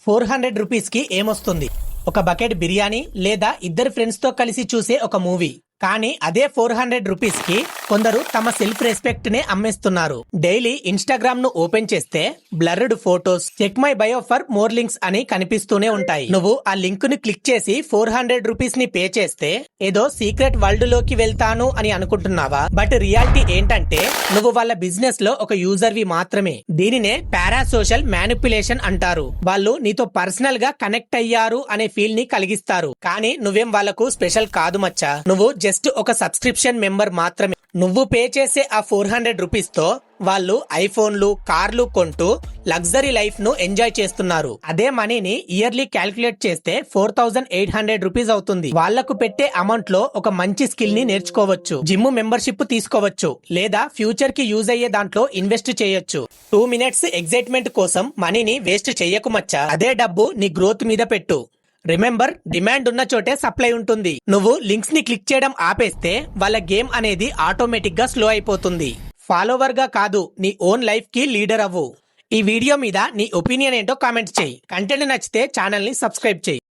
400 rupees కి ఏమొస్తుంది? ఒక బకెట్ బిర్యానీ లేదా ఇద్దరు ఫ్రెండ్స్ తో కలిసి చూసే ఒక మూవీ. కానీ అదే 400 రూపీస్ కి కొందరు తమ సెల్ఫ్ రెస్పెక్ట్ నే అమ్మేస్తున్నారు. డైలీ ఇన్స్టాగ్రామ్ ను ఓపెన్ చేస్తే blurred photos, check my bio for more links అని కనిపిస్తూనే ఉంటాయి. నువ్వు ఆ లింక్ ని క్లిక్ చేసి 400 రూపీస్ ని పే చేస్తే ఏదో సీక్రెట్ వరల్డ్ లోకి వెళ్తాను అని అనుకుంటున్నావా? బట్ రియాలిటీ ఏంటంటే నువ్వు వాళ్ళ బిజినెస్ లో ఒక యూజర్ వి మాత్రమే. దీనినే పారాసోషల్ మ్యానిపులేషన్ అంటారు. వాళ్ళు నీతో పర్సనల్ గా కనెక్ట్ అయ్యారు అనే ఫీల్ ని కలిగిస్తారు. కానీ నువ్వేం వాళ్ళకు స్పెషల్ కాదు మచ్చా. నువ్వు జస్ట్ ఒక సబ్స్క్రిప్షన్ మెంబర్ మాత్రమే. నువ్వు పే చేసే ఆ 400 రూపీస్ తో వాళ్ళు ఐఫోన్లు, కార్లు కొంటూ లగ్జరీ లైఫ్ ను ఎంజాయ్ చేస్తున్నారు. అదే మనీని ఇయర్లీ క్యాల్కులేట్ చేస్తే 4800 రూపీస్ అవుతుంది. వాళ్లకు పెట్టే అమౌంట్ లో ఒక మంచి స్కిల్ ని నేర్చుకోవచ్చు, జిమ్ మెంబర్షిప్ తీసుకోవచ్చు, లేదా ఫ్యూచర్ కి యూజ్ అయ్యే దాంట్లో ఇన్వెస్ట్ చేయొచ్చు. 2 మినిట్స్ ఎగ్జైట్మెంట్ కోసం మనీని వేస్ట్ చెయ్యకు మచ్చా. అదే డబ్బు నీ గ్రోత్ మీద పెట్టు. రిమెంబర్, డిమాండ్ ఉన్న చోటే సప్లై ఉంటుంది. నువ్వు లింక్స్ ని క్లిక్ చేయడం ఆపేస్తే వాళ్ళ గేమ్ అనేది ఆటోమేటిక్ గా స్లో అయిపోతుంది. ఫాలోవర్ గా కాదు, నీ ఓన్ లైఫ్ కి లీడర్ అవ్వు. ఈ వీడియో మీద నీ ఒపీనియన్ ఏంటో కామెంట్ చేయి. కంటెంట్ నచ్చితే ఛానల్ ని సబ్స్క్రైబ్ చేయి.